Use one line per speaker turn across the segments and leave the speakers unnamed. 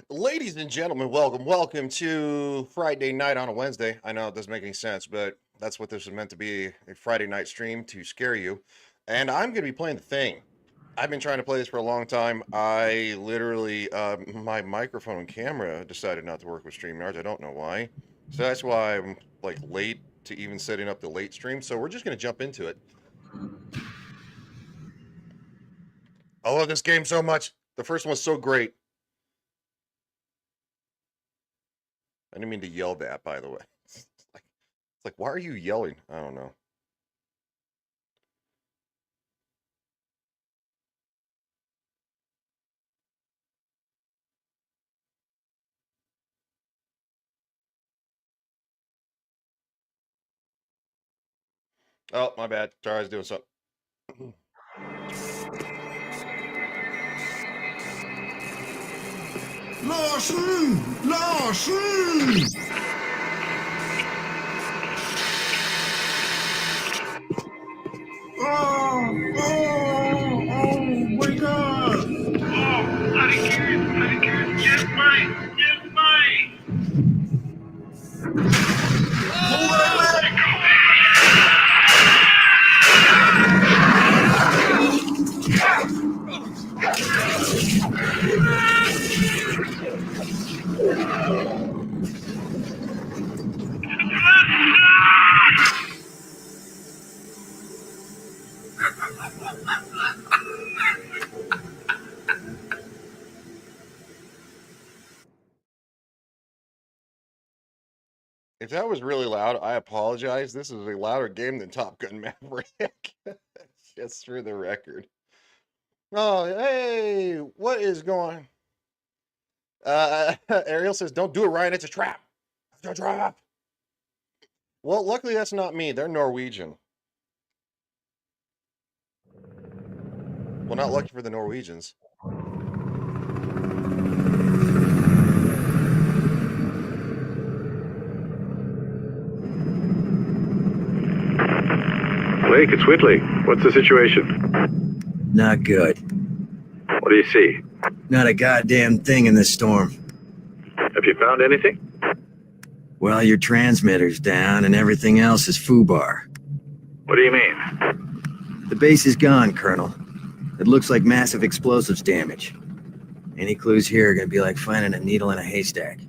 Ladies and gentlemen, welcome to Friday night on a Wednesday. I know it doesn't make any sense, but that's what this is meant to be, a Friday night stream to scare you. And I'm going to be playing The Thing. I've been trying to play this for a long time. I literally, my microphone and camera decided not to work with StreamYard. I don't know why. So that's why I'm like late to even setting up the late stream. So we're just going to jump into it. I love this game so much. The first one was so great. I didn't mean to yell that, by the way. It's like, why are you yelling? I don't know. Oh, my bad. Sorry, I was doing something.
Wake up! Hurricane, yes, mate!
If that was really loud, I apologize. This is a louder game than Top Gun Maverick. Just for the record. Oh, hey, what is going? Ariel says, "Don't do it, Ryan. It's a trap. It's a trap." Well, luckily that's not me. They're Norwegian. Well, not lucky for the Norwegians.
Blake, it's Whitley. What's the situation?
Not good.
What do you see?
Not a goddamn thing in this storm.
Have you found anything?
Well, your transmitter's down and everything else is foobar.
What do you mean?
The base is gone, Colonel. It looks like massive explosives damage. Any clues here are gonna be like finding a needle in a haystack.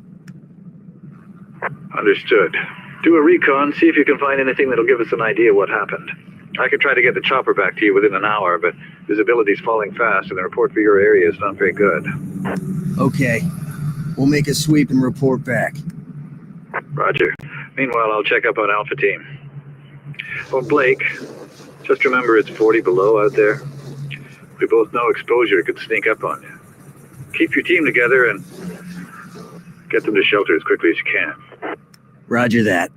Understood. Do a recon, see if you can find anything that'll give us an idea what happened. I could try to get the chopper back to you within an hour, but visibility's falling fast and the report for your area is not very good.
Okay. We'll make a sweep and report back.
Roger. Meanwhile, I'll check up on Alpha Team. Oh, Blake, just remember it's 40 below out there. We both know exposure could sneak up on you. Keep your team together and get them to shelter as quickly as you can.
Roger that.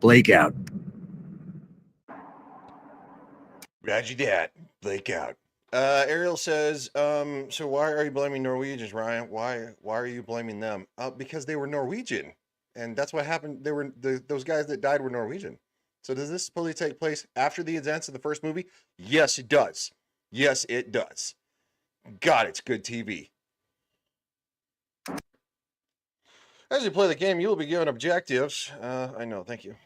Blake out.
Roger that. Blake out. Ariel says, so why are you blaming Norwegians, Ryan? Why are you blaming them? Because they were Norwegian. And that's what happened. They were those guys that died were Norwegian. So does this supposedly take place after the events of the first movie? Yes, it does. Yes, it does. God, it's good TV. As you play the game, you will be given objectives. I know, thank you.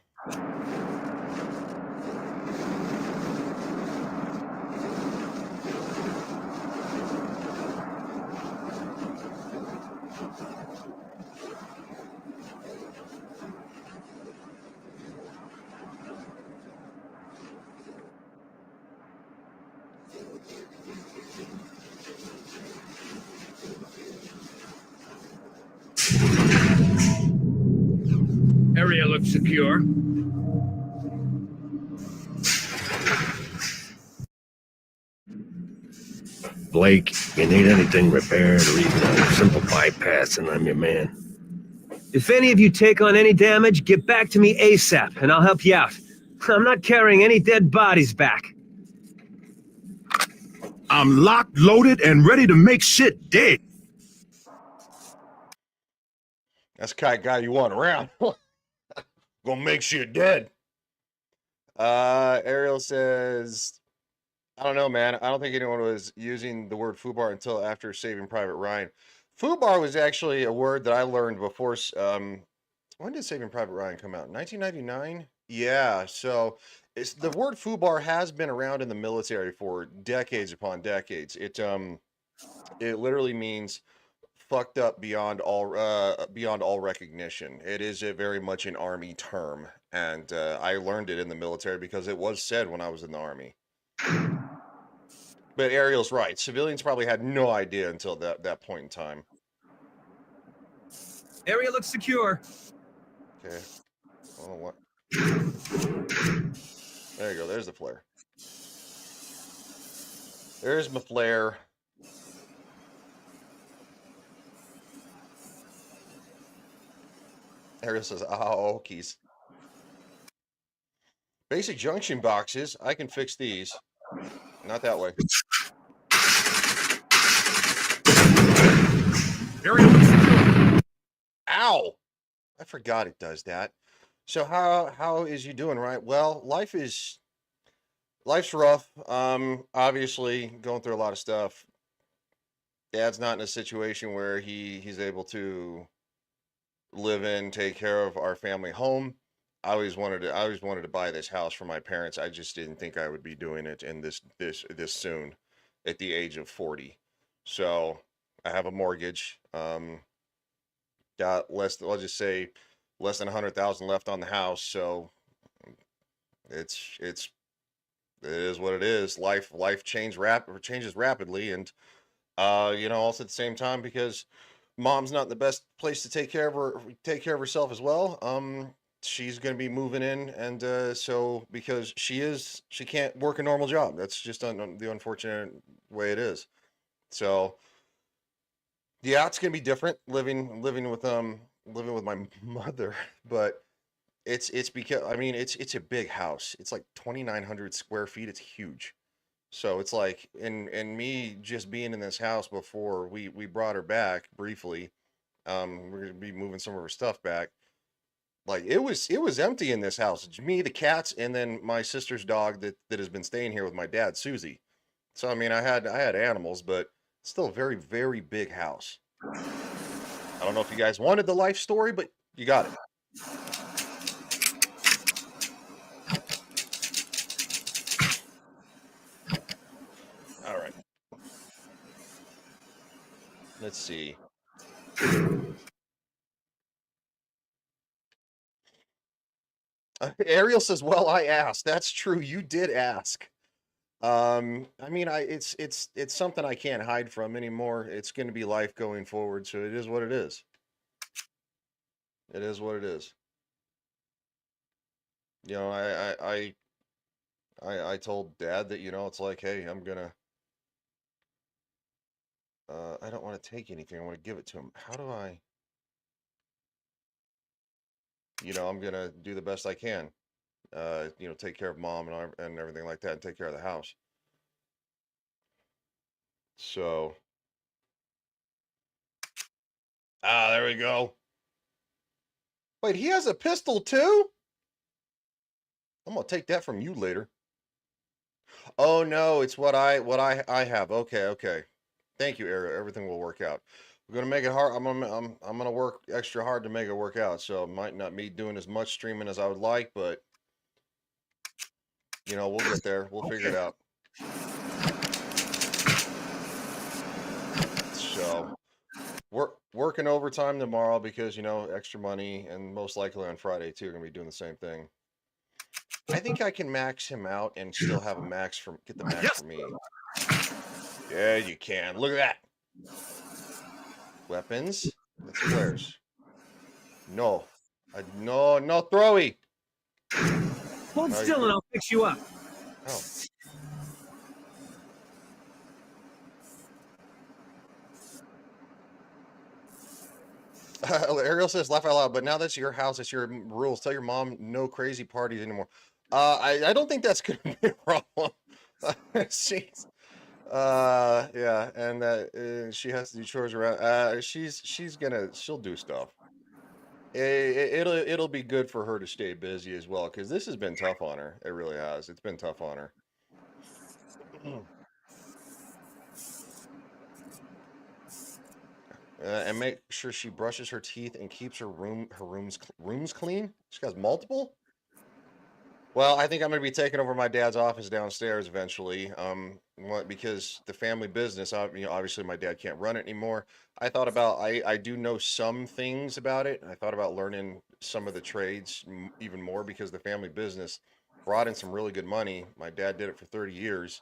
Area looks secure.
Blake, you need anything repaired or even a simple bypass, and I'm your man. If any of you take on any damage, get back to me ASAP, and I'll help you out. I'm not carrying any dead bodies back.
I'm locked, loaded, and ready to make shit dead.
That's the kind of guy you want around. Gonna make shit dead. Ariel says, I don't know, man. I don't think anyone was using the word foobar until after Saving Private Ryan. Foobar was actually a word that I learned before. When did Saving Private Ryan come out? 1999? Yeah. So the word foobar has been around in the military for decades upon decades. It literally means fucked up beyond all recognition. It is a very much an army term, and I learned it in the military because it was said when I was in the army. But Ariel's right. Civilians probably had no idea until that point in time.
Area looks secure.
Okay. Oh, what? There you go. There's the flare. There's my flare. Ariel says, "Oh, keys. Basic junction boxes. I can fix these. Not that way."
Area looks secure.
Ow! I forgot it does that. So how is you doing, right? Well, life's rough. Obviously going through a lot of stuff. Dad's not in a situation where he's able to live in, take care of our family home. I always wanted to buy this house for my parents. I just didn't think I would be doing it in this soon at the age of 40. So I have a mortgage. Got I'll just say less than 100,000 left on the house. So it is what it is. Life changes rapidly, and also at the same time, because mom's not in the best place to take care of herself as well. She's going to be moving in, and so because she can't work a normal job. That's just the unfortunate way it is. So yeah, it's going to be different living with my mother, but it's because it's a big house. It's like 2,900 square feet. It's huge. So it's like, and me just being in this house before we brought her back briefly. We're gonna be moving some of her stuff back. Like it was empty in this house. It's me, the cats, and then my sister's dog that has been staying here with my dad, Susie. So I had animals, but still a very, very big house. I don't know if you guys wanted the life story, but you got it. All right. Let's see. Ariel says, "Well, I asked." That's true. You did ask. It's something I can't hide from anymore. It's going to be life going forward, so it is what it is. It is what it is. You know, I told Dad that, it's like, hey, I don't want to take anything. I want to give it to him. How do I? I'm gonna do the best I can. Take care of mom and everything like that, and take care of the house. So, there we go. Wait, he has a pistol too? I'm gonna take that from you later. Oh no, it's what I have. Okay, okay. Thank you, Ariel. Everything will work out. We're gonna make it hard. I'm gonna work extra hard to make it work out. So it might not be doing as much streaming as I would like, but we'll get there. We'll figure it out. So we're working overtime tomorrow because extra money, and most likely on Friday too. We're gonna be doing the same thing. I think I can max him out and still have a get the max for me. Yeah, you can. Look at that. Weapons. That's flares. No. No throwy.
Hold still and I'll fix you up.
Oh. Ariel says, laugh out loud, but now that's your house, it's your rules. Tell your mom no crazy parties anymore. I don't think that's gonna be a problem. She's yeah, and she has to do chores around. She'll do stuff. It'll be good for her to stay busy as well, because this has been tough on her. It really has. It's been tough on her. And make sure she brushes her teeth and keeps her rooms clean. She has multiple. Well, I think I'm going to be taking over my dad's office downstairs eventually. Because the family business, obviously my dad can't run it anymore. I thought about, I do know some things about it. I thought about learning some of the trades even more, because the family business brought in some really good money. My dad did it for 30 years.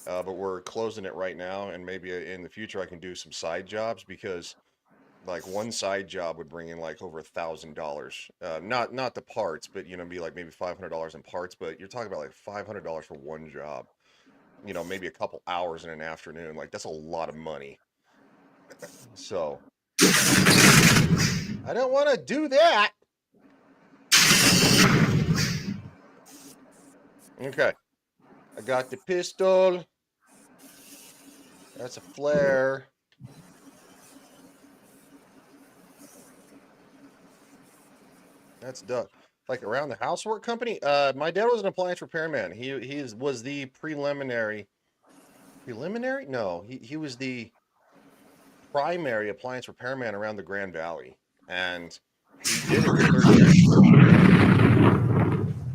But we're closing it right now, and maybe in the future I can do some side jobs, because like one side job would bring in like over $1,000. Not the parts, but be like maybe $500 in parts. But you're talking about like $500 for one job. Maybe a couple hours in an afternoon. Like that's a lot of money. So I don't want to do that. Okay. I got the pistol. That's a flare. That's Doug. Like around the housework company. My dad was an appliance repairman. He was the preliminary. Preliminary? No, he was the primary appliance repairman around the Grand Valley, and he did it for 30 years.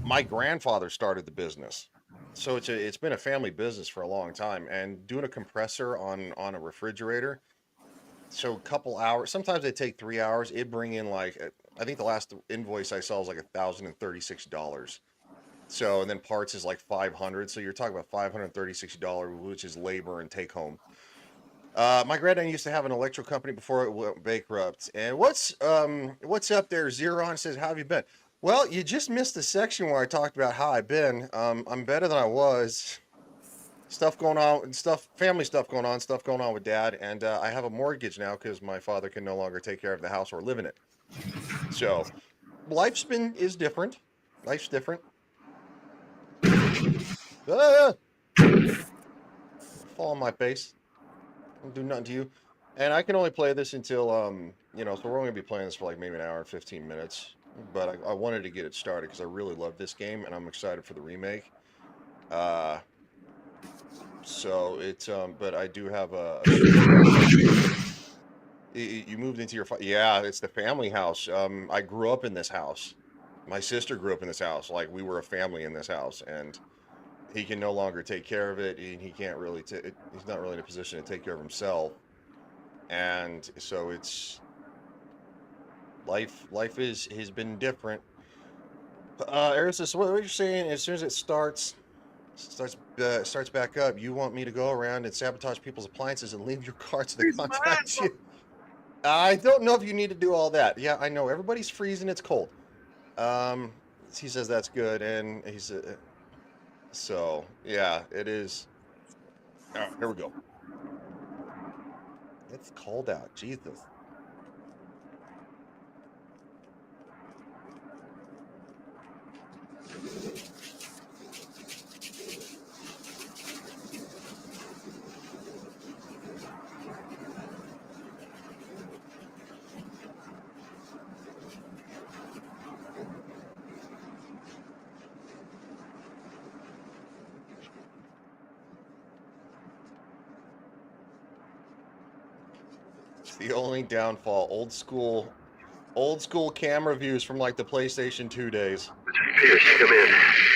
My grandfather started the business, so it's been a family business for a long time. And doing a compressor on a refrigerator, so a couple hours. Sometimes they take 3 hours. It bring in like I think the last invoice I saw was like $1,036. So and then parts is like 500. So you're talking about $536, which is labor and take home. My granddad used to have an electrical company before it went bankrupt. And what's up there? Zeron says, how have you been? Well, you just missed the section where I talked about how I've been. I'm better than I was. Stuff going on, family stuff going on with dad, and I have a mortgage now because my father can no longer take care of the house or live in it. So, is different. Life's different. Ah! Fall on my face. Don't do nothing to you. And I can only play this until so we're only gonna be playing this for like maybe an hour and 15 minutes. But I wanted to get it started because I really love this game and I'm excited for the remake. So it's but I do have a you moved into your yeah, it's the family house. I grew up in this house. My sister grew up in this house. Like we were a family in this house, and he can no longer take care of it. He can't really he's not really in a position to take care of himself. And so it's life has been different. Eris says, so what you're saying, as soon as it starts back up, you want me to go around and sabotage people's appliances and leave your car to the contact you? I don't know if you need to do all that. Yeah, I know everybody's freezing. It's cold. He says that's good, and he said, so yeah, it is. Oh, here we go. It's cold out. Jesus. The only downfall, old school camera views from like the PlayStation 2 days.
Pierce, come in.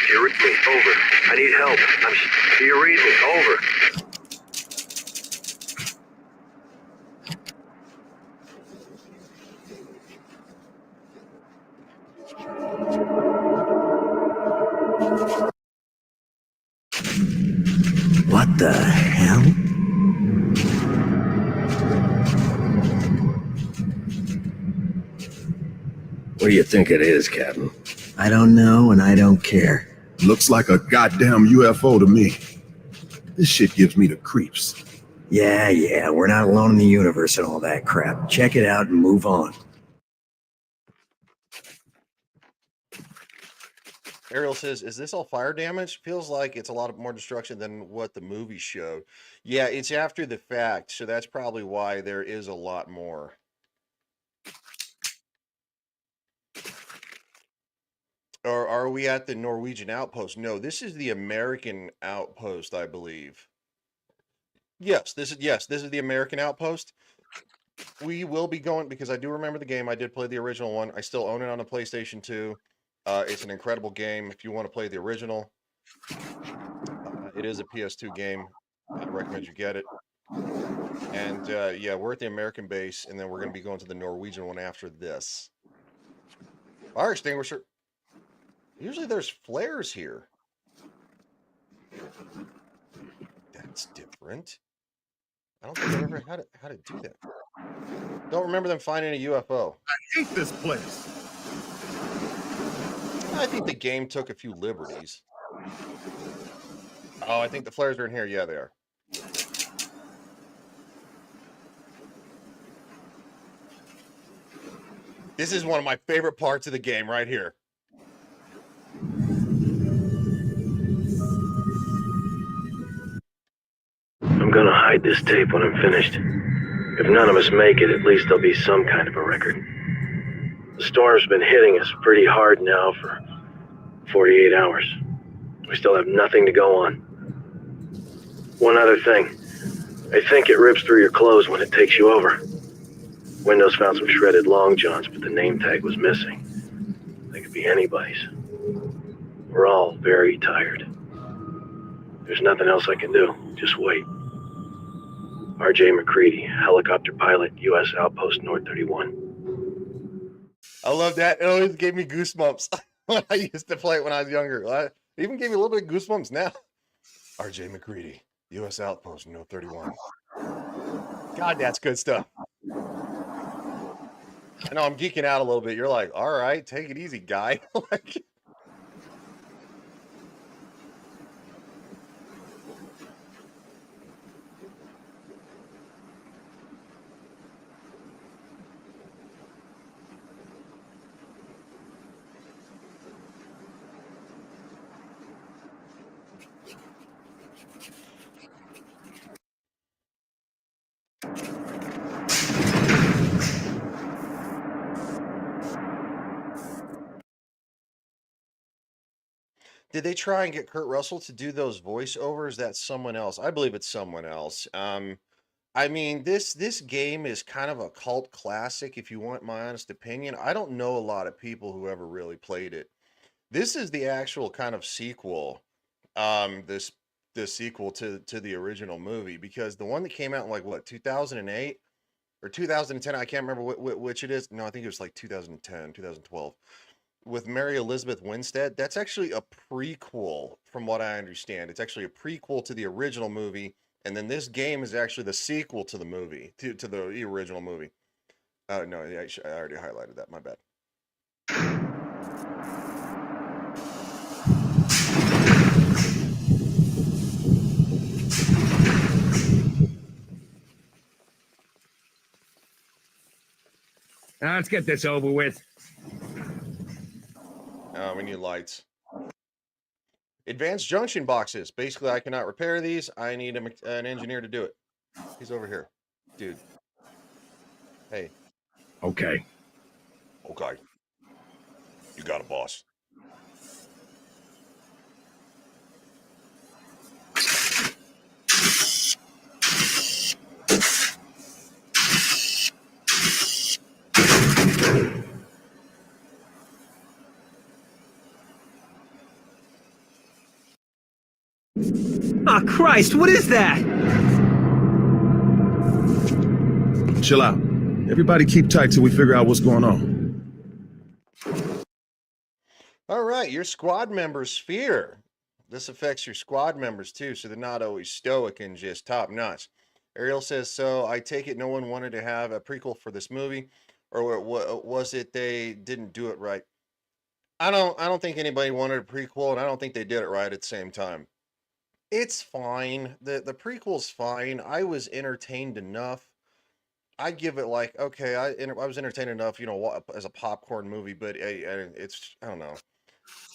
Do you read me? Over. I need help. Do you read me? Over.
What the hell?
What do you think it is, Captain?
I don't know, and I don't care.
Looks like a goddamn UFO to me. This shit gives me the creeps.
Yeah, we're not alone in the universe and all that crap. Check it out and move on.
Ariel says, "Is this all fire damage? Feels like it's a lot more destruction than what the movie showed." Yeah, it's after the fact, so that's probably why there is a lot more. Or are we at the Norwegian outpost? No, this is the American outpost, I believe. Yes, this is the American outpost. We will be going because I do remember the game. I did play the original one. I still own it on the PlayStation 2. It's an incredible game. If you want to play the original, it is a PS2 game. I recommend you get it. And yeah, we're at the American base, and then we're going to be going to the Norwegian one after this. Fire extinguisher. Usually there's flares here. That's different. I don't think I've ever had to do that. Don't remember them finding a UFO.
I hate this place.
I think the game took a few liberties. Oh, I think the flares are in here. Yeah, they are. This is one of my favorite parts of the game right here.
I'm gonna hide this tape when I'm finished. If none of us make it, at least there'll be some kind of a record. The storm's been hitting us pretty hard now for 48 hours. We still have nothing to go on. One other thing. I think it rips through your clothes when it takes you over. Windows found some shredded long johns, but the name tag was missing. They could be anybody's. We're all very tired. There's nothing else I can do. Just wait. R.J. McCready, helicopter pilot, U.S. Outpost North 31.
I love that. It always gave me goosebumps when I used to play it when I was younger. It even gave me a little bit of goosebumps now. R.J. McCready, U.S. Outpost North 31. God, that's good stuff. I know I'm geeking out a little bit. You're like, all right, take it easy, guy. Like, did they try and get Kurt Russell to do those voiceovers? That's someone else. I believe it's someone else. I mean, this game is kind of a cult classic, if you want my honest opinion. I don't know a lot of people who ever really played it. This is the actual kind of sequel. This sequel to the original movie, because the one that came out in like what 2008 or 2010, I can't remember which it is. No, I think it was like 2010, 2012, with Mary Elizabeth Winstead. That's actually a prequel, from what I understand. It's actually a prequel to the original movie, and then this game is actually the sequel to the movie, to the original movie. No, yeah, I already highlighted that. My bad.
Now let's get this over with.
We need lights. Advanced junction boxes. Basically, I cannot repair these. I need an engineer to do it. He's over here. Dude. Hey.
Okay.
Okay. You got a boss.
Ah, Christ, what is that?
Chill out. Everybody keep tight till we figure out what's going on.
All right, your squad members fear. This affects your squad members too, so they're not always stoic and just top notch. Ariel says, so I take it no one wanted to have a prequel for this movie, or was it they didn't do it right? I don't think anybody wanted a prequel, and I don't think they did it right at the same time. It's fine. The prequel's fine. I was entertained enough. I give it like, okay, I was entertained enough, as a popcorn movie, but it's, I don't know.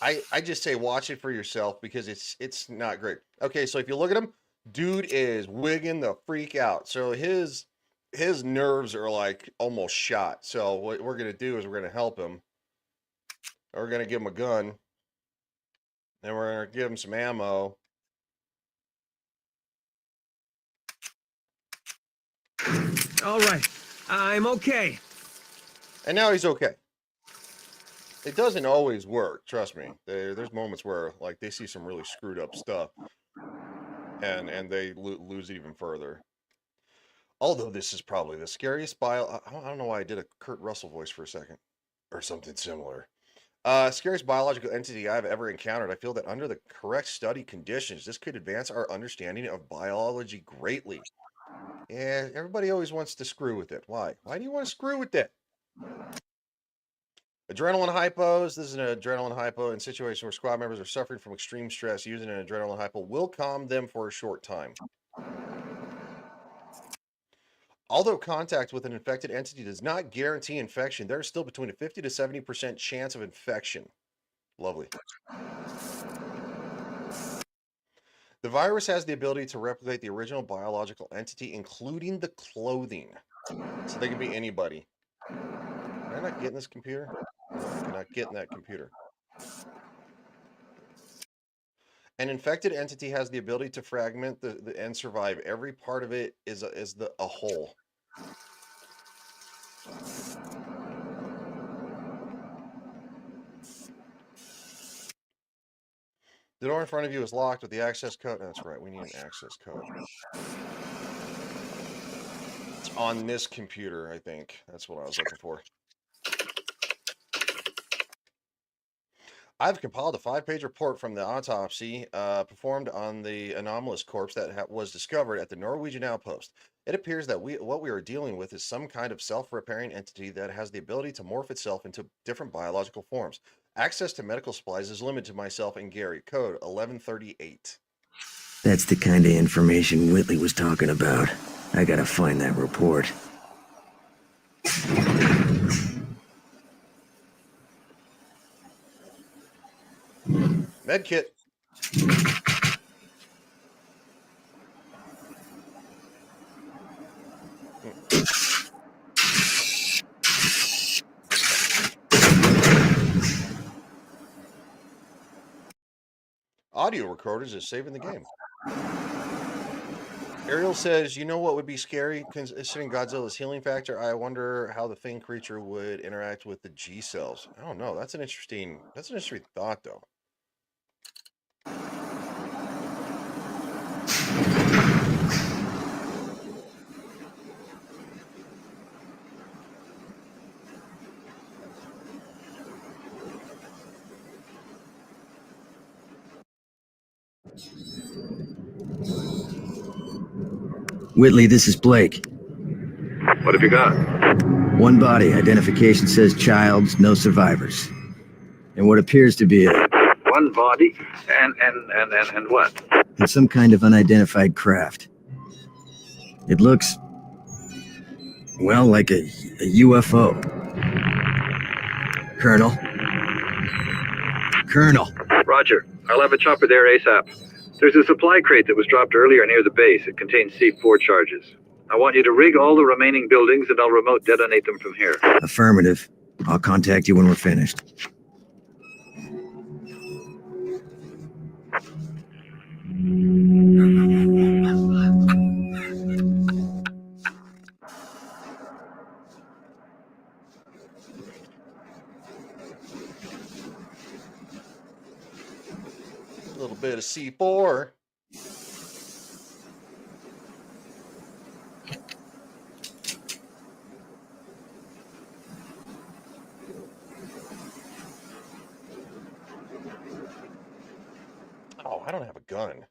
I just say watch it for yourself because it's not great. Okay, so if you look at him, dude is wigging the freak out. So his nerves are like almost shot. So what we're gonna do is we're gonna help him. We're gonna give him a gun, and we're gonna give him some ammo.
All right, I'm okay.
And now he's okay. It doesn't always work, trust me. There's moments where like they see some really screwed up stuff, and they lose it even further. Although this is probably the scariest I don't know why I did a Kurt Russell voice for a second, or something similar. Scariest biological entity I've ever encountered. I feel that under the correct study conditions, this could advance our understanding of biology greatly. Yeah, everybody always wants to screw with it. Why? Why do you want to screw with it? Adrenaline hypos. This is an adrenaline hypo in situations where squad members are suffering from extreme stress. Using an adrenaline hypo will calm them for a short time. Although contact with an infected entity does not guarantee infection, there is still between a 50 to 70% chance of infection. Lovely. The virus has the ability to replicate the original biological entity, including the clothing. So they can be anybody. Can I not get in this computer? No, I cannot get in that computer. An infected entity has the ability to fragment and survive. Every part of it is a whole. The door in front of you is locked with the access code. That's right, we need an access code. It's on this computer, I think. That's what I was looking for. I've compiled a 5-page report from the autopsy performed on the anomalous corpse that was discovered at the Norwegian outpost. It appears that what we are dealing with is some kind of self-repairing entity that has the ability to morph itself into different biological forms. Access to medical supplies is limited to myself and Gary. Code 1138.
That's the kind of information Whitley was talking about. I gotta find that report.
Medkit. Audio recorders is saving the game. Ariel says, you know what would be scary considering Godzilla's healing factor? I wonder how the Thing creature would interact with the G cells. I don't know. That's an interesting thought though.
Whitley, this is Blake.
What have you got?
One body, identification says Childs, no survivors. And what appears to be
One body and what?
in some kind of unidentified craft. It looks, well, like a UFO. Colonel?
Roger. I'll have a chopper there ASAP. There's a supply crate that was dropped earlier near the base. It contains C4 charges. I want you to rig all the remaining buildings and I'll remote detonate them from here.
Affirmative. I'll contact you when we're finished.
A little bit of C4. Oh, I don't have a gun.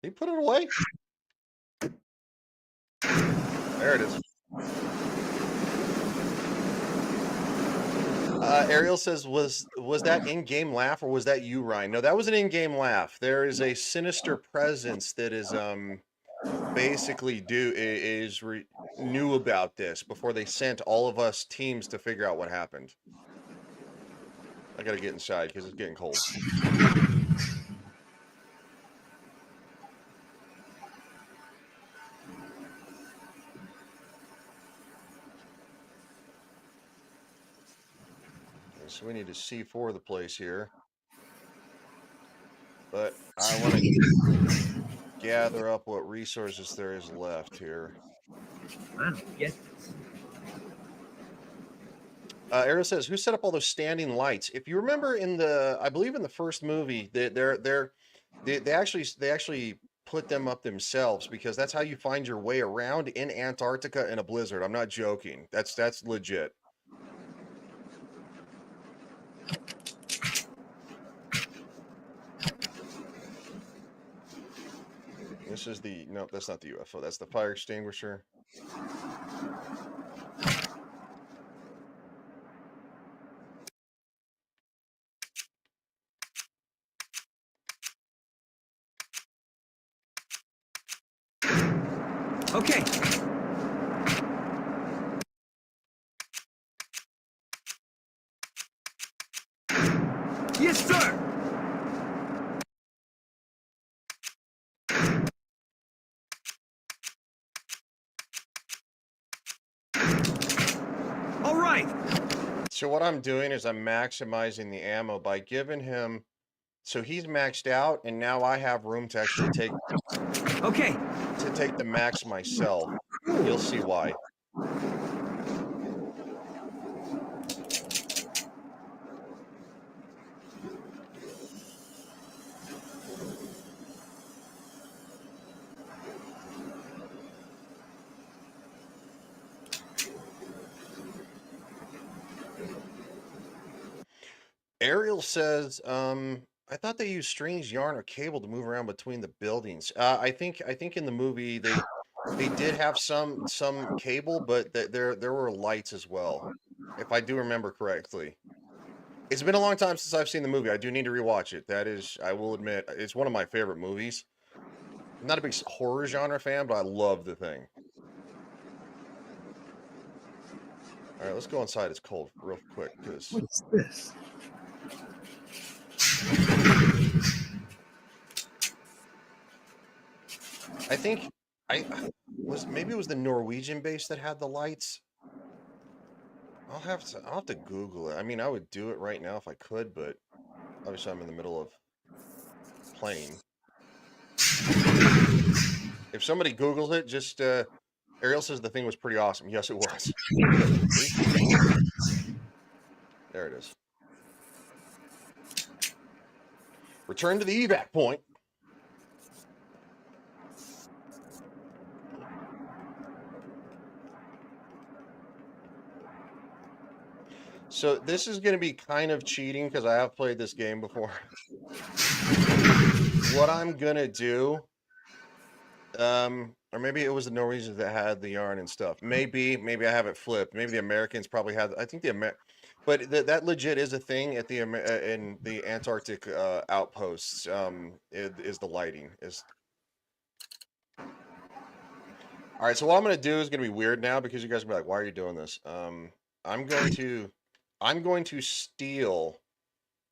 He put it away. There it is. Ariel says, was that in-game laugh or was that you, Ryan? No, that was an in-game laugh. There is a sinister presence that is basically knew about this before they sent all of us teams to figure out what happened. I gotta get inside because it's getting cold. So we need to C4 the place here. But I want to gather up what resources there is left here.
I don't get this.
Ariel says, "Who set up all those standing lights?" If you remember I believe in the first movie, they actually put them up themselves because that's how you find your way around in Antarctica in a blizzard. I'm not joking. That's legit. This is no, that's not the UFO. That's the fire extinguisher.
Okay. Yes, sir. All right.
So what I'm doing is I'm maximizing the ammo by giving him, so he's maxed out, and now I have room to actually take the max myself. You'll see why. Ariel says, I thought they used strange yarn or cable to move around between the buildings. I think in the movie they did have some cable, but there were lights as well, if I do remember correctly. It's been a long time since I've seen the movie. I do need to rewatch it. That is, I will admit, it's one of my favorite movies. I'm not a big horror genre fan, but I love the thing. All right, let's go inside. It's cold real quick because.
What's this?
I think maybe it was the Norwegian base that had the lights. I'll have to Google it. I mean, I would do it right now if I could, but obviously I'm in the middle of playing. If somebody Googles it, just Ariel says the thing was pretty awesome. Yes, it was. There it is. Return to the evac point. So this is going to be kind of cheating because I have played this game before. What I'm going to do, or maybe it was the Norwegians that had the yarn and stuff. Maybe I have it flipped. Maybe the Americans probably had. I think but that legit is a thing at the in the Antarctic outposts. Is the lighting is. All right, so what I'm going to do is going to be weird now because you guys will be like, "Why are you doing this?" I'm going to steal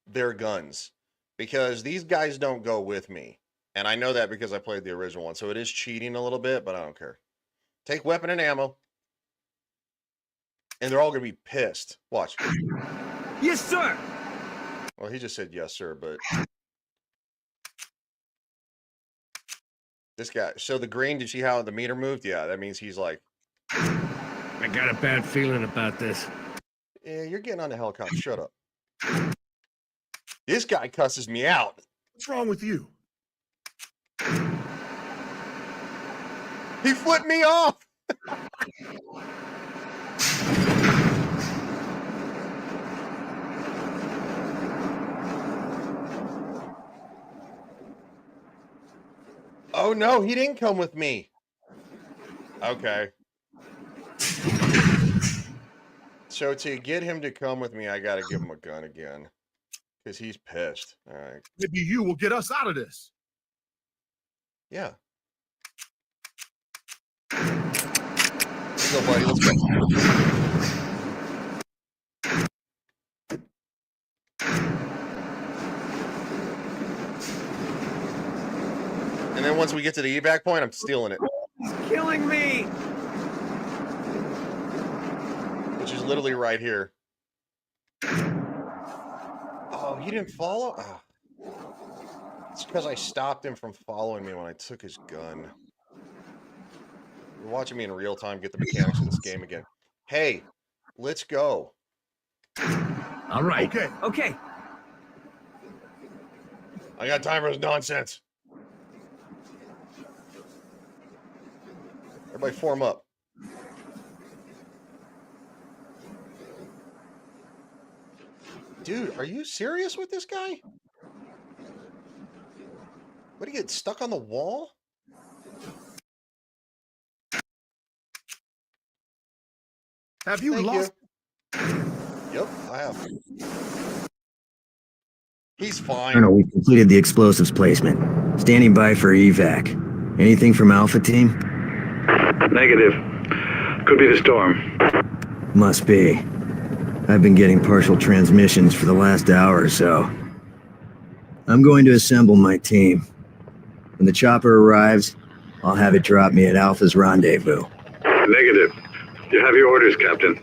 their guns because these guys don't go with me. And I know that because I played the original one. So it is cheating a little bit, but I don't care. Take weapon and ammo. And they're all going to be pissed. Watch.
Yes, sir.
Well, he just said yes, sir, but this guy. So the green, did you see how the meter moved? Yeah, that means he's like,
I got a bad feeling about this.
yeah, you're getting on the helicopter. Shut up. This guy cusses me out.
What's wrong with you?
He flipped me off. Oh no, he didn't come with me. Okay. So to get him to come with me, I gotta give him a gun again. Because he's pissed. All right.
Maybe you will get us out of this.
Yeah. Let's go, buddy. Let's go. And then once we get to the evac point, I'm stealing it.
He's killing me!
Which is literally right here. Oh, he didn't follow? Oh. It's because I stopped him from following me when I took his gun. You're watching me in real time get the mechanics of this game again. Hey, let's go.
All right.
Okay.
Okay.
I got time for this nonsense. Everybody form up. Dude, are you serious with this guy? What, do you get stuck on the wall?
Have you
Thank
lost?
Yep, I have. He's fine.
Colonel, we completed the explosives placement. Standing by for evac. Anything from Alpha Team?
Negative. Could be the storm.
Must be. I've been getting partial transmissions for the last hour or so. I'm going to assemble my team. When the chopper arrives, I'll have it drop me at Alpha's rendezvous.
Negative. You have your orders, Captain.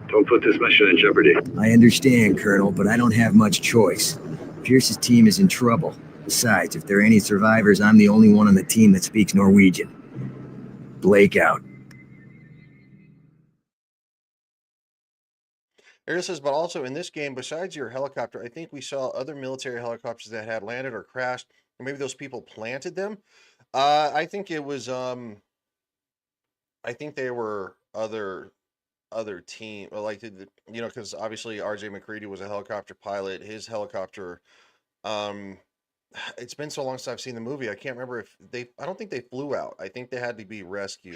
Don't put this mission in jeopardy.
I understand, Colonel, but I don't have much choice. Pierce's team is in trouble. Besides, if there are any survivors, I'm the only one on the team that speaks Norwegian. Blake out.
Here it says, but also in this game, besides your helicopter, I think we saw other military helicopters that had landed or crashed, or maybe those people planted them. I think it was, I think they were other team, like, you know, because obviously RJ McCready was a helicopter pilot. His helicopter, it's been so long since I've seen the movie. I can't remember if they, I don't think they flew out. I think they had to be rescued.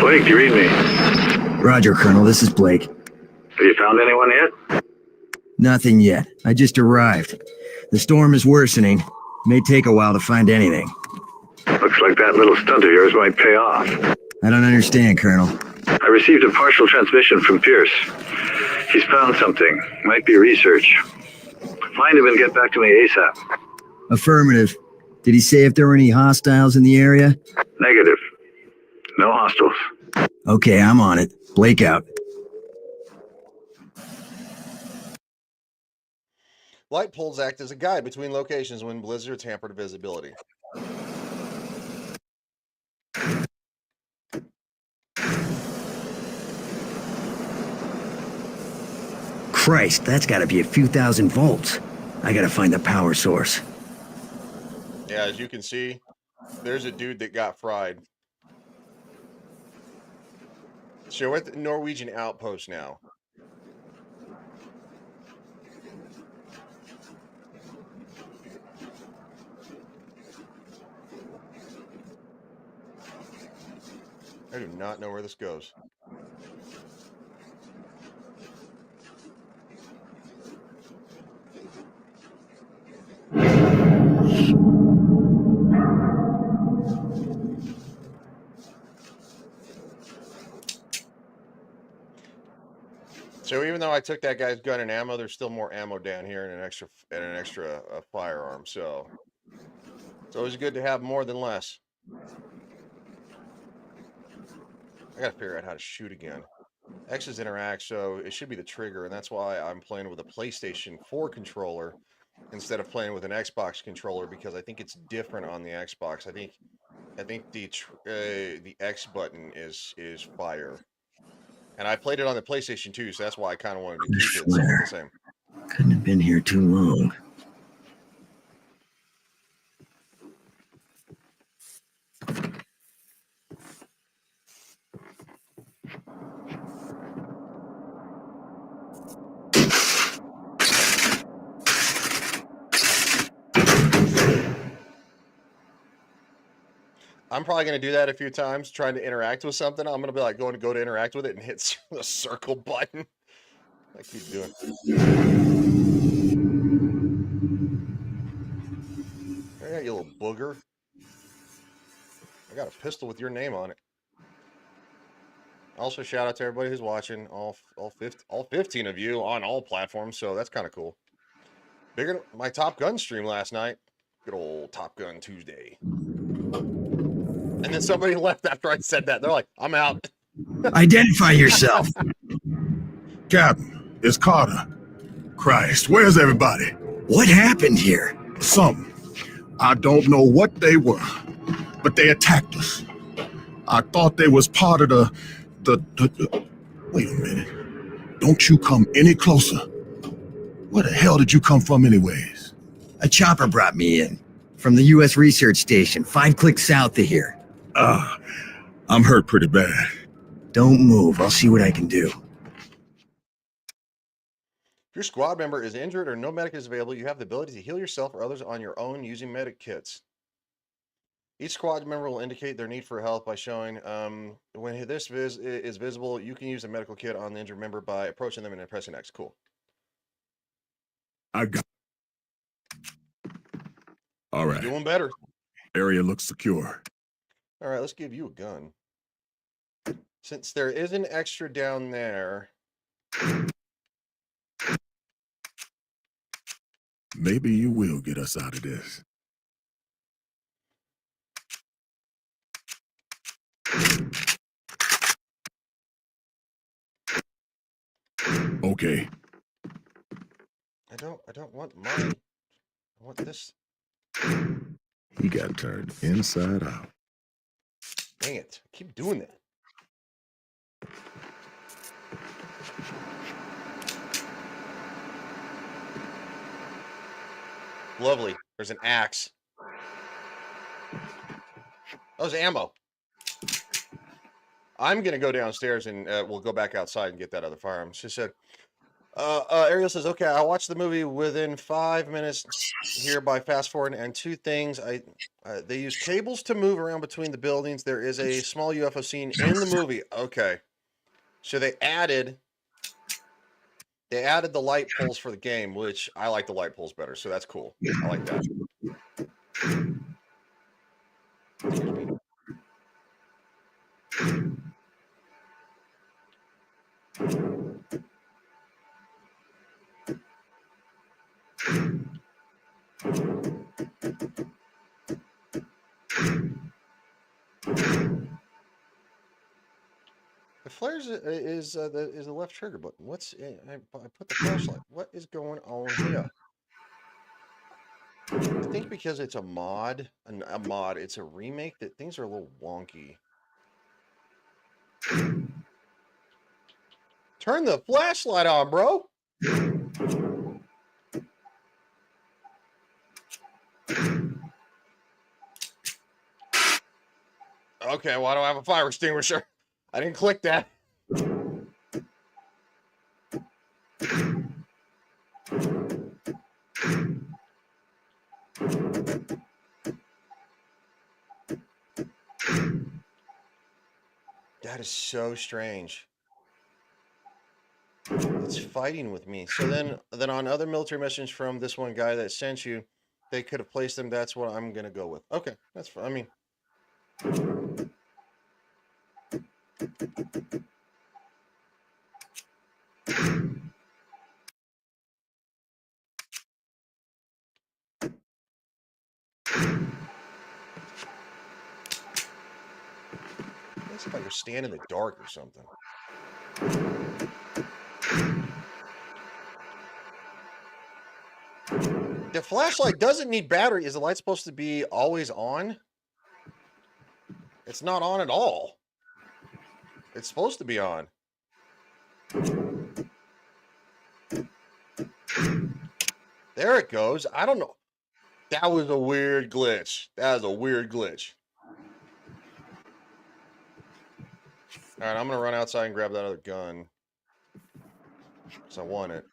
Blake, do you read me?
Roger, Colonel. This is Blake.
Have you found anyone yet?
Nothing yet. I just arrived. The storm is worsening. May take a while to find anything.
Looks like that little stunt of yours might pay off.
I don't understand, Colonel.
I received a partial transmission from Pierce. He's found something. Might be research. Find him and get back to me ASAP.
Affirmative. Did he say if there were any hostiles in the area?
Negative. No hostiles.
Okay, I'm on it. Blake out.
Light poles act as a guide between locations when blizzards hamper the visibility.
Christ, that's gotta be a few thousand volts. I gotta find the power source.
Yeah, as you can see, there's a dude that got fried. So we're at the Norwegian outpost now. I do not know where this goes. So even though I took that guy's gun and ammo, there's still more ammo down here and an extra firearm. So it's always good to have more than less. I gotta figure out how to shoot again. X is interact, so it should be the trigger, and that's why I'm playing with a PlayStation 4 controller instead of playing with an Xbox controller, because I think it's different on the Xbox. I think the X button is fire. And I played it on the PlayStation 2, so that's why I kind of wanted to keep it somewhat the same.
Couldn't have been here too long.
I'm probably going to do that a few times, trying to interact with something. I'm going to be like going to go to interact with it and hit the circle button. I keep doing. Yeah, you little booger. I got a pistol with your name on it. Also, shout out to everybody who's watching, all 15 of you on all platforms. So that's kind of cool. Bigger than my Top Gun stream last night. Good old Top Gun Tuesday. And then somebody left after I said that. They're like, "I'm out."
Identify yourself.
Captain, it's Carter. Christ, where's everybody?
What happened here?
Something. I don't know what they were, but they attacked us. I thought they was part of the... Wait a minute. Don't you come any closer. Where the hell did you come from anyways?
A chopper brought me in. From the U.S. Research Station, 5 clicks south of here.
I'm hurt pretty bad.
Don't move. I'll see what I can do.
If your squad member is injured or no medic is available, you have the ability to heal yourself or others on your own using medic kits. Each squad member will indicate their need for help by showing when this is visible, you can use a medical kit on the injured member by approaching them and pressing X. Cool.
I got... All right.
Doing better.
Area looks secure.
All right, let's give you a gun. Since there is an extra down there.
Maybe you will get us out of this. Okay.
I don't want mine. I want this.
He got turned inside out.
Dang it. I keep doing that. Lovely. There's an axe. That was ammo. I'm going to go downstairs and we'll go back outside and get that other firearm. She said, Ariel says, okay, I watched the movie within 5 minutes here by fast forward, and 2 things. They use cables to move around between the buildings. There is a small UFO scene in the movie. Okay. So they added the light poles for the game, which I like the light poles better. So that's cool. I like that. Excuse me. The flares is the left trigger button. What's I put the flashlight. What is going on here? I think because it's a mod, it's a remake, that things are a little wonky. Turn the flashlight on, bro. Okay, why do I have a fire extinguisher? I didn't click that. That is so strange. It's fighting with me. So then on other military missions from this one guy that sent you, they could have placed them. That's what I'm gonna go with. Okay, that's fine. I mean, it's like you're standing in the dark or something. The flashlight doesn't need battery. Is the light supposed to be always on? It's not on at all. It's supposed to be on. There it goes. I don't know. That was a weird glitch. That was a weird glitch. All right, I'm going to run outside and grab that other gun. Because I want it.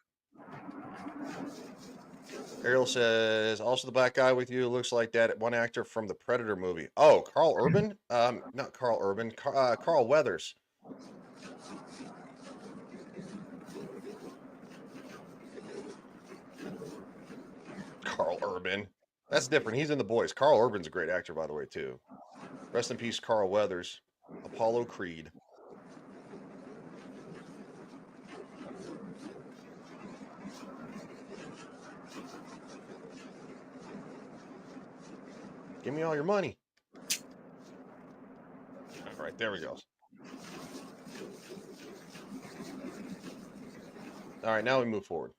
Ariel says, also the black guy with you looks like that one actor from the Predator movie. Oh, Carl Urban? Not Carl Urban, Carl Weathers. Carl Urban. That's different. He's in The Boys. Carl Urban's a great actor, by the way, too. Rest in peace, Carl Weathers. Apollo Creed. Give me all your money. All right, there we go. All right, now we move forward.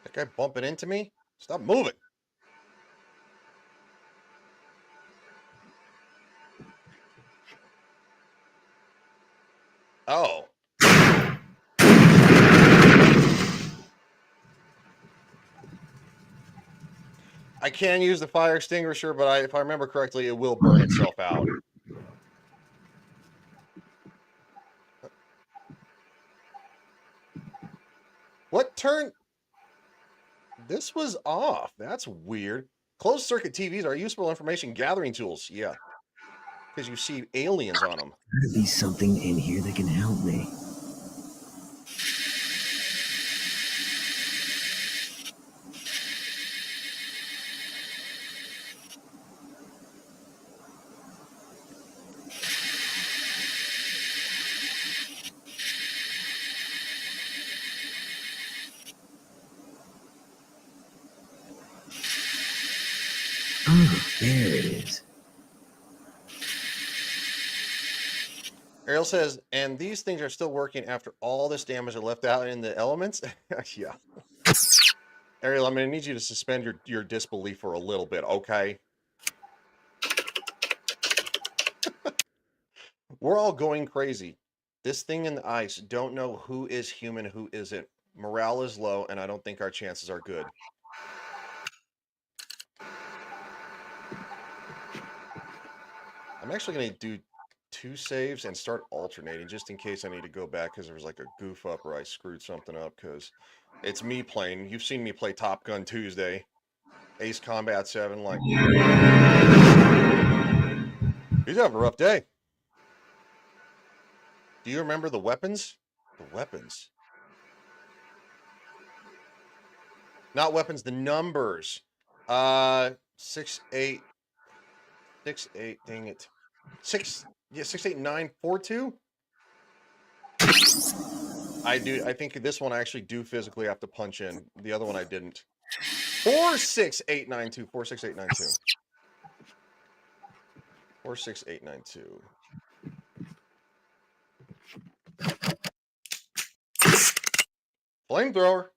That guy bumping into me? Stop moving. Oh. I can use the fire extinguisher, but if I remember correctly, it will burn itself out. What turn? This was off. That's weird. Closed circuit TVs are useful information gathering tools. Yeah. Because you see aliens on them.
There's at least something in here that can help me. Oh, there it is.
Ariel says, and these things are still working after all this damage are left out in the elements? Yeah. Ariel, I'm going to need you to suspend your disbelief for a little bit, okay? We're all going crazy. This thing in the ice, don't know who is human, who isn't. Morale is low, and I don't think our chances are good. I'm actually going to do 2 saves and start alternating just in case I need to go back because there was like a goof up or I screwed something up because it's me playing. You've seen me play Top Gun Tuesday, Ace Combat 7. Like, he's having a rough day. Do you remember the weapons? The weapons. Not weapons, the numbers. 6, 8, 6, 8, dang it. 6, yeah, 6, 8, 9, 4, 2. I think this one I actually do physically have to punch in. The other one I didn't. 4, 6, 8, 9, 2. 4, 6, 8, 9, 2. 4, 6, 8, 9, 2. Flamethrower.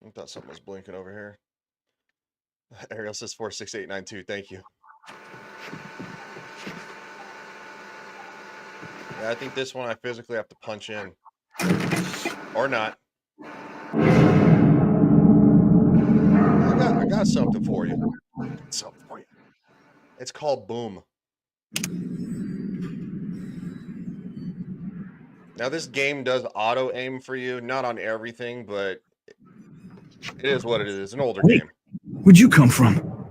I thought something was blinking over here. Ariel says 46892. Thank you. Yeah, I think this one I physically have to punch in. Or not. I got something for you. It's called Boom. Now this game does auto aim for you, not on everything, but it is what it is. It's an older game.
Where'd you come from?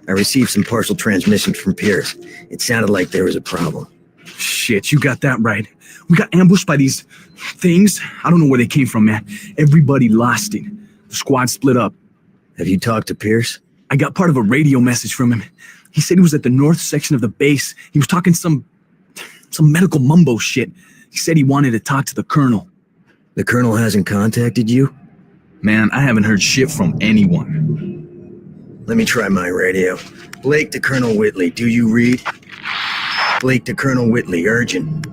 I received some partial transmissions from Pierce. It sounded like there was a problem.
Shit, you got that right. We got ambushed by these things. I don't know where they came from, man. Everybody lost it. The squad split up.
Have you talked to Pierce?
I got part of a radio message from him. He said he was at the north section of the base. He was talking some Some medical mumbo shit. He said he wanted to talk to the colonel.
The colonel hasn't contacted you?
Man, I haven't heard shit from anyone.
Let me try my radio. Blake to Colonel Whitley, do you read? Blake to Colonel Whitley, urgent.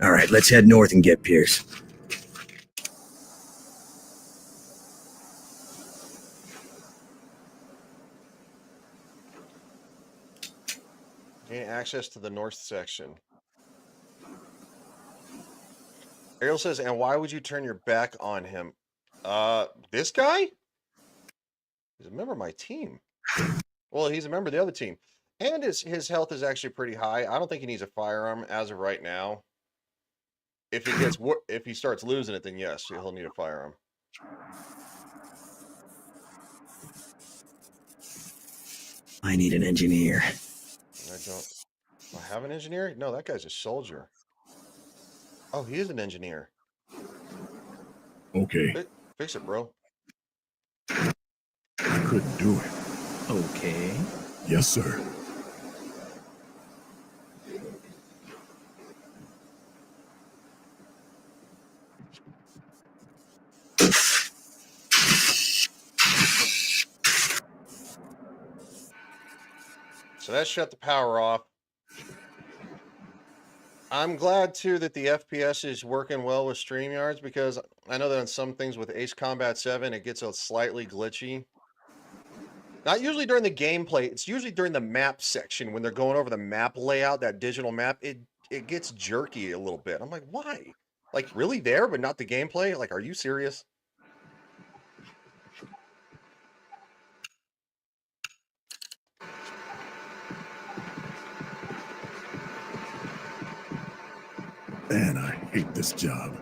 All right, let's head north and get Pierce.
Gain access to the north section. Ariel says, and why would you turn your back on him? This guy? He's a member of my team. Well, he's a member of the other team. And his health is actually pretty high. I don't think he needs a firearm as of right now. If he starts losing it, then yes, he'll need a firearm.
I need an engineer.
I have an engineer? No, that guy's a soldier. Oh, he is an engineer.
Okay,
Fix it, bro.
I couldn't do it.
Okay.
Yes, sir.
So that shut the power off. I'm glad too that the FPS is working well with StreamYards, because I know that on some things with Ace Combat 7 it gets a slightly glitchy. Not usually during the gameplay, it's usually during the map section when they're going over the map layout, that digital map, it gets jerky a little bit. I'm like, why? Like, really there, but not the gameplay? Like, are you serious?
Man, I hate this job.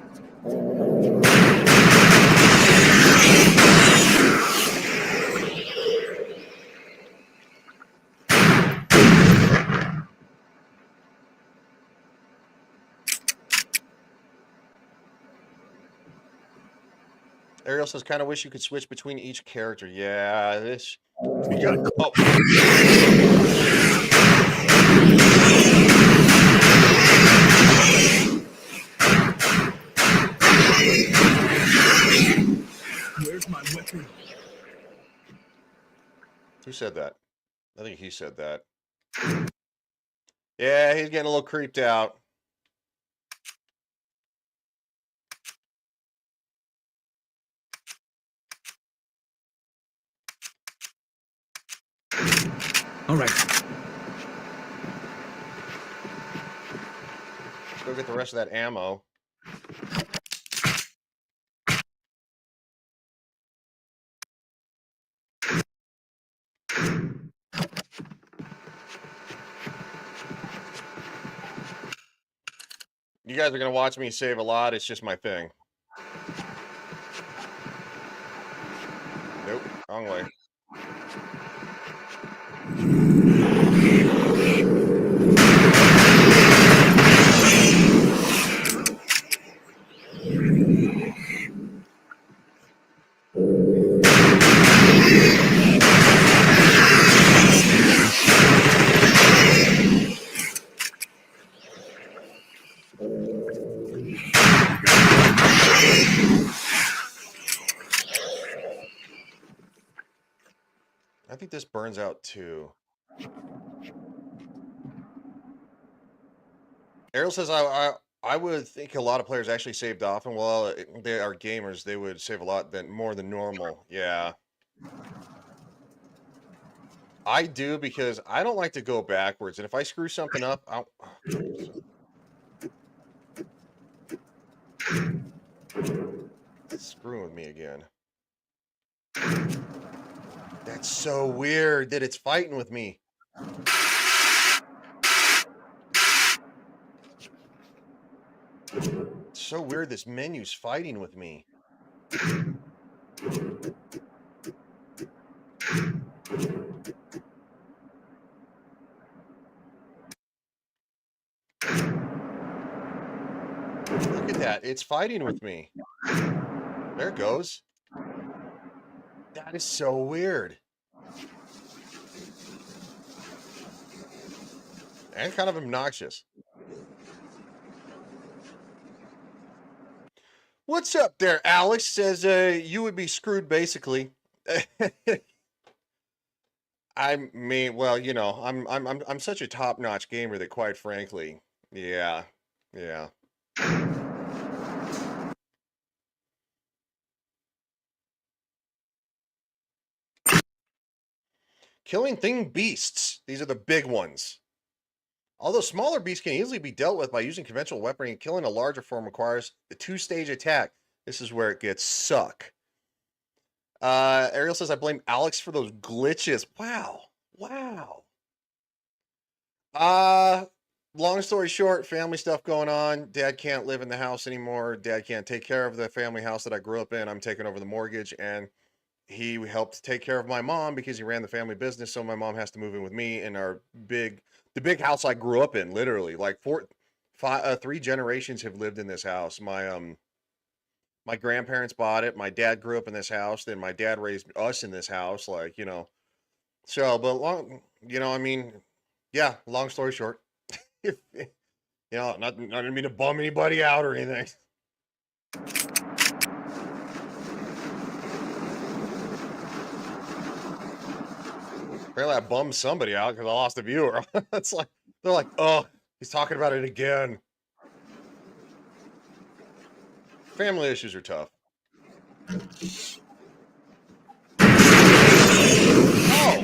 Ariel says, kind of wish you could switch between each character. Yeah, this.
We got
Oh.
Where's my weapon?
Who said that? I think he said that. Yeah, he's getting a little creeped out.
All right.
Let's go get the rest of that ammo. You guys are going to watch me save a lot. It's just my thing. Nope, wrong way. I think this burns out too. Ariel says, I would think a lot of players actually saved off, and well, they are gamers, they would save a lot more than normal. Yeah. I do, because I don't like to go backwards, and if I screw something up, I'll... It's screwing with me again. That's so weird that it's fighting with me. It's so weird this menu's fighting with me. Look at that. It's fighting with me. There it goes. That is so weird. and kind of obnoxious. What's up there, Alex? Says you would be screwed basically. I mean, well, you know, I'm such a top-notch gamer that quite frankly, yeah. Yeah. Killing thing beasts. These are the big ones. Although smaller beasts can easily be dealt with by using conventional weaponry, killing a larger form requires a 2-stage attack. This is where it gets suck. Ariel says, I blame Alex for those glitches. Wow. Wow. Long story short, family stuff going on. Dad can't live in the house anymore. Dad can't take care of the family house that I grew up in. I'm taking over the mortgage, and he helped take care of my mom because he ran the family business. So my mom has to move in with me in the big house I grew up in. Literally, like 3 generations have lived in this house. My grandparents bought it. My dad grew up in this house. Then my dad raised us in this house. Like, you know, so, but I mean, yeah, long story short, you know, not gonna mean to bum anybody out or anything. Apparently I bummed somebody out because I lost a viewer. It's like, they're like, oh, he's talking about it again. Family issues are tough. Oh!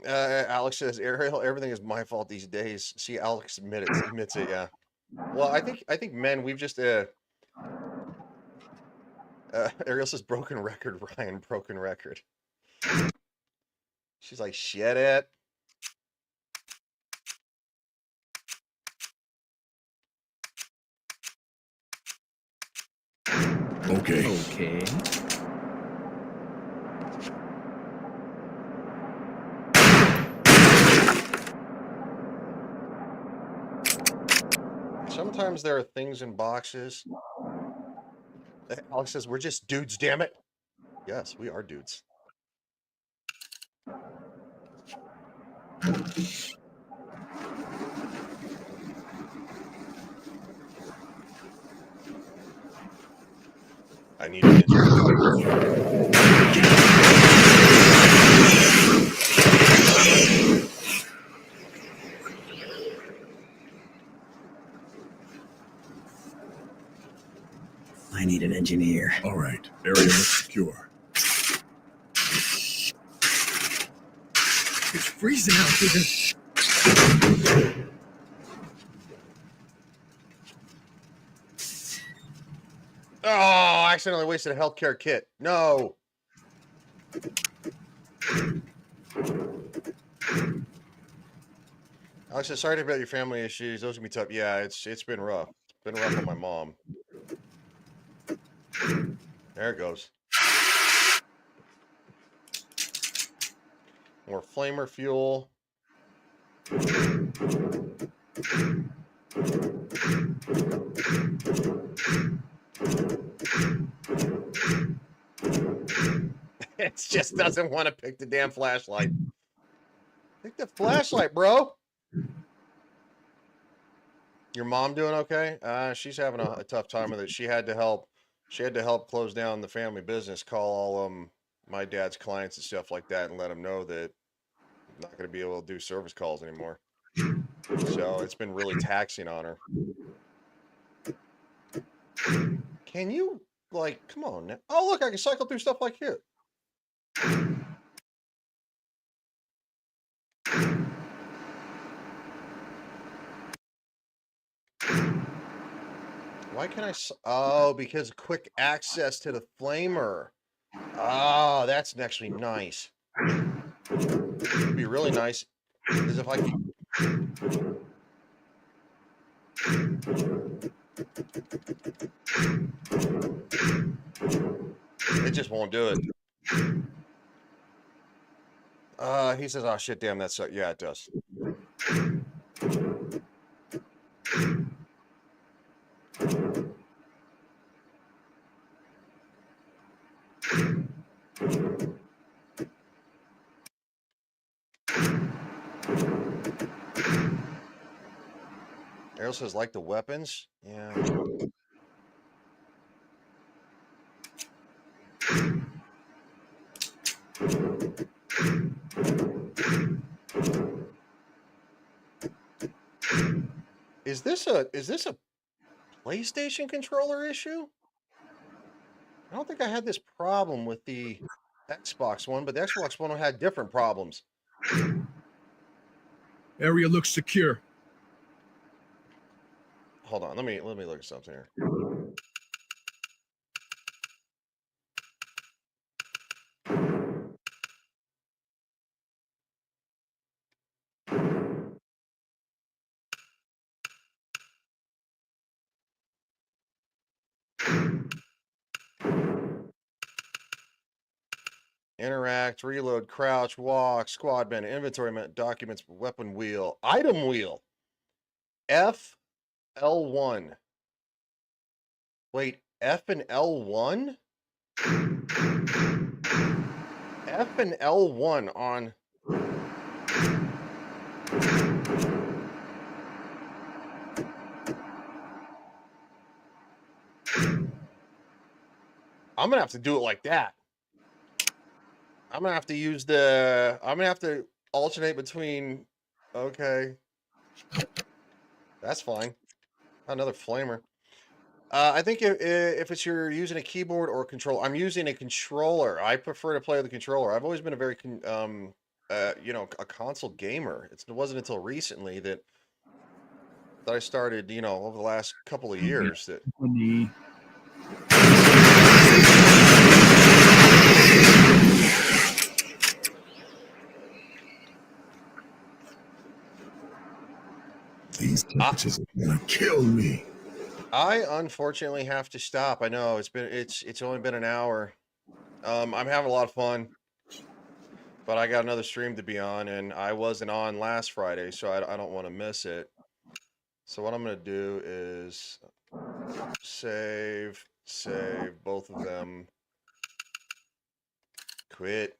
Alex says, Ariel, everything is my fault these days. See, Alex admits it, yeah. Well, I think men, we've just Ariel says broken record, Ryan, broken record. She's like, shit it.
Okay.
Okay.
Sometimes there are things in boxes. Alex says, we're just dudes, damn it. Yes, we are dudes. I need an engineer.
I need an engineer.
All right. Area looks secure.
It's freezing out here.
Oh, I accidentally wasted a healthcare kit. No. Alex says, sorry about your family issues. Those can be tough. Yeah, it's been rough. It's been rough on my mom. There it goes. More flamer fuel. It just doesn't want to pick the damn flashlight. Pick the flashlight, bro. Your mom doing okay? She's having a tough time with it. She had to help close down the family business, call all my dad's clients and stuff like that, and let them know that I'm not going to be able to do service calls anymore. So it's been really taxing on her. Can you, like, come on now? Oh, look, I can cycle through stuff like here. Why can I? Oh, because quick access to the flamer. Oh, that's actually nice. It'd be really nice is if I could. It just won't do it. He says, oh shit, damn, that's yeah, it does. Ariel says, like the weapons? Yeah. Is this a PlayStation controller issue? I don't think I had this problem with the Xbox one, but the Xbox one had different problems.
Area looks secure.
Hold on, let me look at something here. Interact, reload, crouch, walk, squad band, inventory, documents, weapon wheel, item wheel. F L1. Wait, F and L1? F and L1 on. I'm gonna have to do it like that. I'm gonna have to use I'm gonna have to alternate between. Okay. That's fine. Another flamer. I think if it's you're using a keyboard or a controller, I'm using a controller. I prefer to play with a controller. I've always been a very a console gamer. It wasn't until recently that I started, over the last couple of years that.
These temperatures are gonna kill me.
I unfortunately have to stop. I know it's only been an hour. I'm having a lot of fun, but I got another stream to be on, and I wasn't on last Friday, so I don't want to miss it. So what I'm gonna do is save both of them, quit,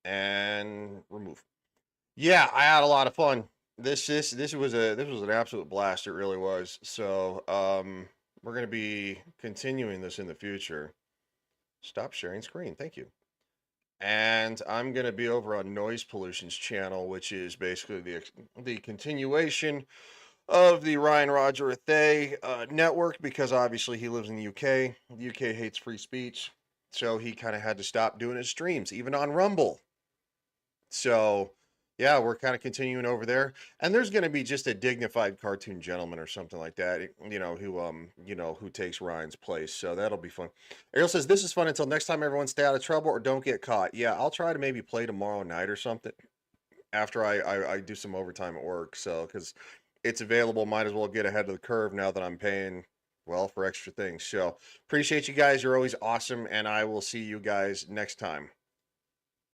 and remove. Yeah, I had a lot of fun. This was an absolute blast. It really was. So we're gonna be continuing this in the future. Stop sharing screen. Thank you. And I'm gonna be over on Noise Pollution's channel, which is basically the continuation of the Ryan Roger Thay network, because obviously he lives in the UK. The UK hates free speech, so he kind of had to stop doing his streams, even on Rumble. So yeah, we're kind of continuing over there, and there's going to be just a dignified cartoon gentleman or something like that, who takes Ryan's place. So that'll be fun. Ariel says this is fun until next time. Everyone stay out of trouble or don't get caught. Yeah, I'll try to maybe play tomorrow night or something after I do some overtime at work. So because it's available, might as well get ahead of the curve now that I'm paying for extra things. So appreciate you guys. You're always awesome, and I will see you guys next time.